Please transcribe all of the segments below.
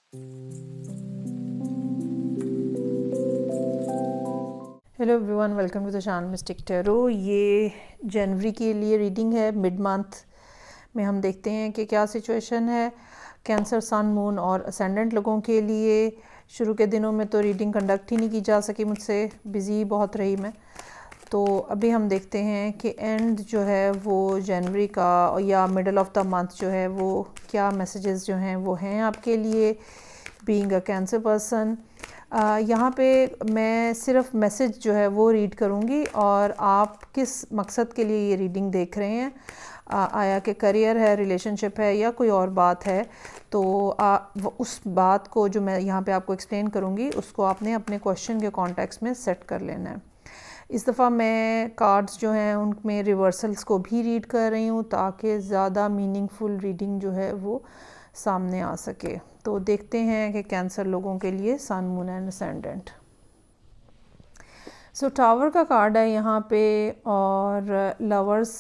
Hello everyone, welcome to the channel mystic tarot. ये जनवरी के लिए रीडिंग है। मिड मंथ में हम देखते हैं कि क्या सिचुएशन है कैंसर, सन, मून और असेंडेंट लोगों के लिए। शुरू के दिनों में तो रीडिंग कंडक्ट ही नहीं की जा सकी मुझसे, बिज़ी बहुत रही मैं। तो अभी हम देखते हैं कि एंड जो है वो जनवरी का या मिडल ऑफ द मंथ जो है वो क्या मैसेजेस जो हैं वो हैं आपके लिए, बीइंग अ कैंसर पर्सन। यहाँ पे मैं सिर्फ मैसेज जो है वो रीड करूँगी और आप किस मकसद के लिए ये रीडिंग देख रहे हैं, आया कि करियर है, रिलेशनशिप है या कोई और बात है, तो उस बात को जो मैं यहाँ पे आपको एक्सप्लेन करूँगी उसको आपने अपने क्वेश्चन के कॉन्टेक्स्ट में सेट कर लेना है। इस दफ़ा मैं कार्ड्स जो हैं उनमें रिवर्सल्स को भी रीड कर रही हूँ ताकि ज़्यादा मीनिंगफुल रीडिंग जो है वो सामने आ सके। तो देखते हैं कि कैंसर लोगों के लिए sun, moon and ascendant. So tower का कार्ड है यहाँ पे और लवर्स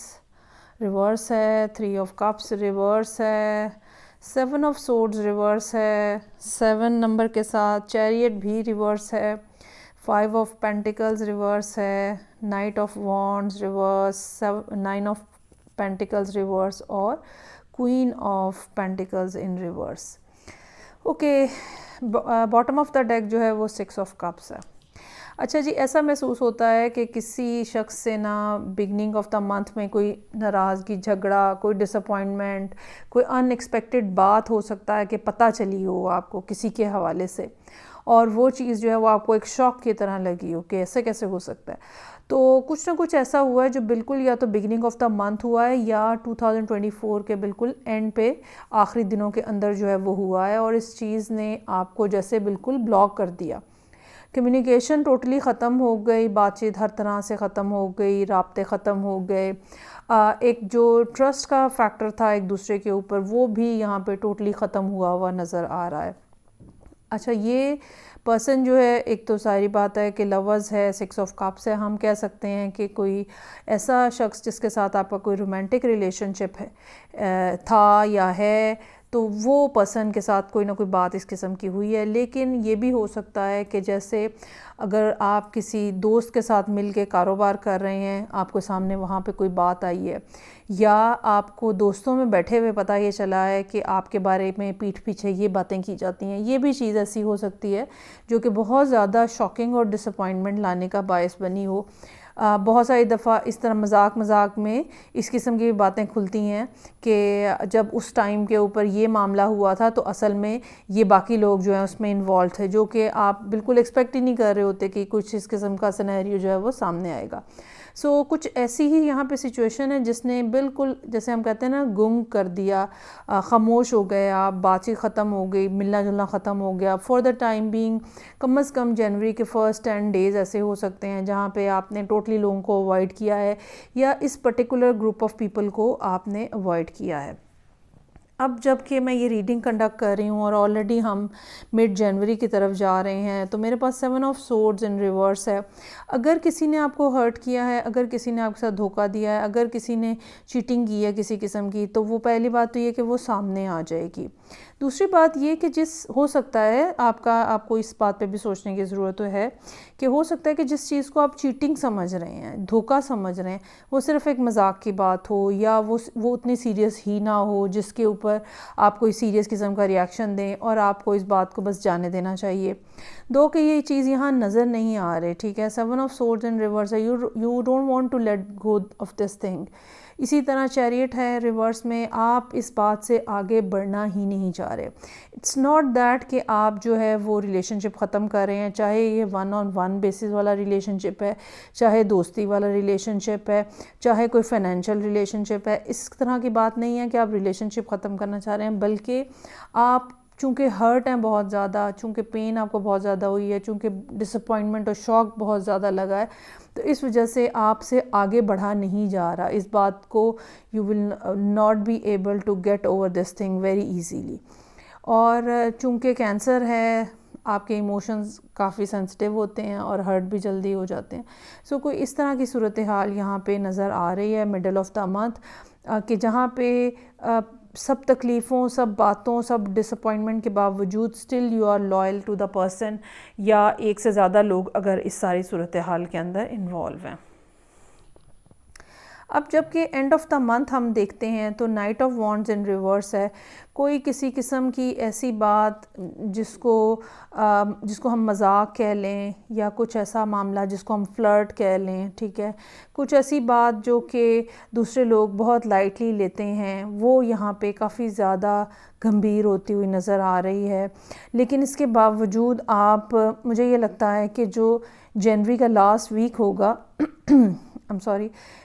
रिवर्स है, 3 ऑफ कप्स रिवर्स है, 7 ऑफ सोर्ड्स रिवर्स है, 7 नंबर के साथ चैरियट भी रिवर्स है, 5 ऑफ पेंटिकल्स रिवर्स है, knight of wands reverse, 9 of pentacles reverse और queen of pentacles in reverse. Okay, bottom of the deck जो है वो 6 ऑफ कप्स है। अच्छा जी, ऐसा महसूस होता है कि किसी शख्स से ना बिगनिंग ऑफ द मंथ में कोई नाराज़गी, झगड़ा, कोई डिसअपॉइंटमेंट, कोई अनएक्सपेक्टेड बात हो सकता है कि पता चली हो आपको किसी के हवाले से, और वो चीज़ जो है वो आपको एक शॉक की तरह लगी हो कि ऐसे कैसे हो सकता है। तो कुछ ना कुछ ऐसा हुआ है जो बिल्कुल या तो बिगिनिंग ऑफ द मंथ हुआ है या 2024 के बिल्कुल एंड पे आखिरी दिनों के अंदर जो है वो हुआ है, और इस चीज़ ने आपको जैसे बिल्कुल ब्लॉक कर दिया। कम्युनिकेशन टोटली ख़त्म हो गई, बातचीत हर तरह से ख़त्म हो गई, राब्ते ख़त्म हो गए, एक जो ट्रस्ट का फैक्टर था एक दूसरे के ऊपर वो भी यहाँ पे टोटली ख़त्म हुआ नज़र आ रहा है। अच्छा, ये पर्सन जो है, एक तो सारी बात है कि लवर्स है, 6 ऑफ कप्स है, हम कह सकते हैं कि कोई ऐसा शख्स जिसके साथ आपका कोई रोमांटिक रिलेशनशिप है था या है, तो वो पर्सन के साथ कोई ना कोई बात इस किस्म की हुई है। लेकिन ये भी हो सकता है कि जैसे अगर आप किसी दोस्त के साथ मिल के कारोबार कर रहे हैं, आपको सामने वहाँ पे कोई बात आई है, या आपको दोस्तों में बैठे हुए पता ये चला है कि आपके बारे में पीठ पीछे ये बातें की जाती हैं, ये भी चीज़ ऐसी हो सकती है जो कि बहुत ज़्यादा शॉकिंग और डिसअपॉइंटमेंट लाने का बायस बनी हो। बहुत सारी दफ़ा इस तरह मजाक में इस किस्म की भी बातें खुलती हैं कि जब उस टाइम के ऊपर ये मामला हुआ था तो असल में ये बाकी लोग जो हैं उसमें इन्वॉल्व थे, जो कि आप बिल्कुल एक्सपेक्ट ही नहीं कर रहे होते कि कुछ इस किस्म का सिनेरियो जो है वो सामने आएगा। सो कुछ ऐसी ही यहाँ पे सिचुएशन है जिसने बिल्कुल, जैसे हम कहते हैं ना, गुम कर दिया, ख़ामोश हो गए आप, बातचीत ख़त्म हो गई, मिलना जुलना ख़त्म हो गया फॉर द टाइम बीइंग। कम से कम जनवरी के फर्स्ट 10 डेज़ ऐसे हो सकते हैं जहाँ पे आपने टोटली लोगों को अवॉइड किया है या इस पर्टिकुलर ग्रुप ऑफ पीपल को आपने अवॉइड किया है। अब जब कि मैं ये रीडिंग कंडक्ट कर रही हूँ और ऑलरेडी हम मिड जनवरी की तरफ जा रहे हैं, तो मेरे पास 7 ऑफ सोर्ड्स इन रिवर्स है। अगर किसी ने आपको हर्ट किया है, अगर किसी ने आपके साथ धोखा दिया है, अगर किसी ने चीटिंग की है किसी किस्म की, तो वो पहली बात तो ये कि वो सामने आ जाएगी। दूसरी बात ये कि हो सकता है आपको इस बात पे भी सोचने की ज़रूरत है कि हो सकता है कि जिस चीज़ को आप चीटिंग समझ रहे हैं, धोखा समझ रहे हैं, वो सिर्फ़ एक मजाक की बात हो या वो उतनी सीरियस ही ना हो जिसके ऊपर आप कोई सीरियस किस्म का रिएक्शन दें और आपको इस बात को बस जाने देना चाहिए। दो कि ये चीज़ यहाँ नज़र नहीं आ रही, ठीक है। 7 ऑफ सोर्ड्स इन रिवर्स है, you don't want to let go of this thing. इसी तरह चैरियट है रिवर्स में, आप इस बात से आगे बढ़ना ही नहीं चाह रहे। इट्स नॉट दैट कि आप जो है वो रिलेशनशिप ख़त्म कर रहे हैं, चाहे ये 1-on-1 बेसिस वाला रिलेशनशिप है, चाहे दोस्ती वाला रिलेशनशिप है, चाहे कोई फाइनेंशियल रिलेशनशिप है, इस तरह की बात नहीं है कि आप रिलेशनशिप ख़त्म करना चाह रहे हैं, बल्कि आप चूँकि हर्ट हैं बहुत ज़्यादा, चूँकि पेन आपको बहुत ज़्यादा हुई है, चूँकि डिसअपॉइंटमेंट और शॉक बहुत ज़्यादा लगा है, तो इस वजह से आपसे आगे बढ़ा नहीं जा रहा। इस बात को you will not be able to get over this thing very easily. और चूँकि कैंसर है, आपके इमोशंस काफ़ी सेंसिटिव होते हैं और हर्ट भी जल्दी हो जाते हैं। सो कोई इस तरह की सूरत हाल यहाँ पे नज़र आ रही है मिडल ऑफ द मंथ, कि जहाँ पे सब तकलीफ़ों, सब बातों, सब डिसअपॉइंटमेंट के बावजूद still you are loyal to the person, या एक से ज़्यादा लोग अगर इस सारी सूरत हाल के अंदर इन्वॉल्व हैं। अब जबकि एंड ऑफ द मंथ हम देखते हैं तो night of wands in reverse है। कोई किसी किस्म की ऐसी बात जिसको हम मजाक कह लें, या कुछ ऐसा मामला जिसको हम फ्लर्ट कह लें, ठीक है, कुछ ऐसी बात जो कि दूसरे लोग बहुत लाइटली लेते हैं, वो यहाँ पे काफ़ी ज़्यादा गंभीर होती हुई नज़र आ रही है। लेकिन इसके बावजूद मुझे ये लगता है कि जो जनवरी का लास्ट वीक होगा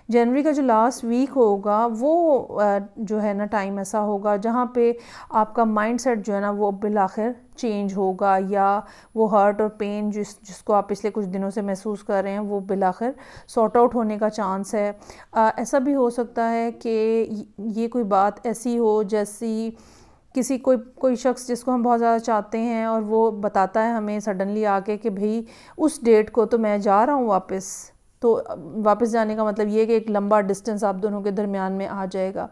जनवरी का जो लास्ट वीक होगा वो जो है ना टाइम ऐसा होगा जहाँ पे आपका माइंडसेट जो है ना वो बिलाखिर चेंज होगा, या वो हर्ट और पेन जिसको आप पिछले कुछ दिनों से महसूस कर रहे हैं वो बिलाखिर सॉर्ट आउट होने का चांस है। ऐसा भी हो सकता है कि ये कोई बात ऐसी हो जैसी कोई शख्स जिसको हम बहुत ज़्यादा चाहते हैं और वो बताता है हमें सडनली आके कि भाई उस डेट को तो मैं जा रहा हूँ वापस, तो वापस जाने का मतलब ये कि एक लंबा डिस्टेंस आप दोनों के दरमियान में आ जाएगा।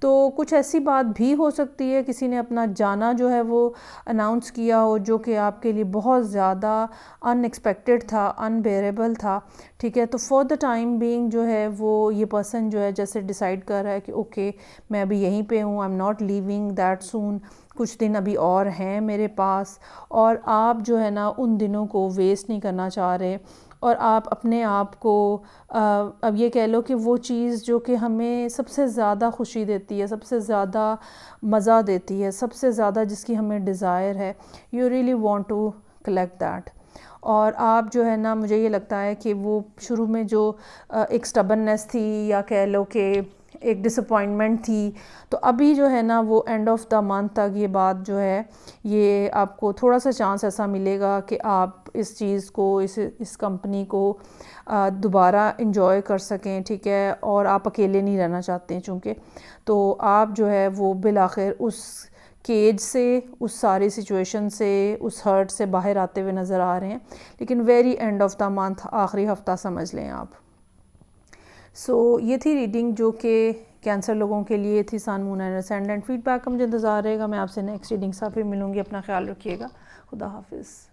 तो कुछ ऐसी बात भी हो सकती है, किसी ने अपना जाना जो है वो अनाउंस किया हो जो कि आपके लिए बहुत ज़्यादा अनएक्सपेक्टेड था, अनबेरेबल था, ठीक है। तो फॉर द टाइम बीइंग जो है वो ये पर्सन जो है जैसे डिसाइड कर रहा है कि ओके मैं अभी यहीं पे हूँ, I am not leaving that soon, कुछ दिन अभी और हैं मेरे पास, और आप जो है ना उन दिनों को वेस्ट नहीं करना चाह रहे, और आप अपने आप को अब ये कह लो कि वो चीज़ जो कि हमें सबसे ज़्यादा खुशी देती है, सबसे ज़्यादा मज़ा देती है, सबसे ज़्यादा जिसकी हमें डिज़ायर है, you really want to collect that. और आप जो है ना मुझे ये लगता है कि वो शुरू में जो एक स्टबननेस थी, या कह लो कि एक डिसअपॉइंटमेंट थी, तो अभी जो है ना वो एंड ऑफ द मंथ तक ये बात जो है ये आपको थोड़ा सा चांस ऐसा मिलेगा कि आप इस चीज़ को, इस कंपनी को दोबारा इंजॉय कर सकें, ठीक है। और आप अकेले नहीं रहना चाहते हैं चूँकि, तो आप जो है वो बिलाखिर उस केज से, उस सारी सिचुएशन से, उस हर्ट से बाहर आते हुए नज़र आ रहे हैं। लेकिन very end of the month, आखिरी हफ्ता समझ लें आप। ये थी रीडिंग जो कि कैंसर लोगों के लिए थी, sun moon and ascendant. Feedback का मुझे इंतज़ार रहेगा। मैं आपसे नेक्स्ट रीडिंग से फिर मिलूँगी। अपना ख्याल रखिएगा। खुदा हाफिज़।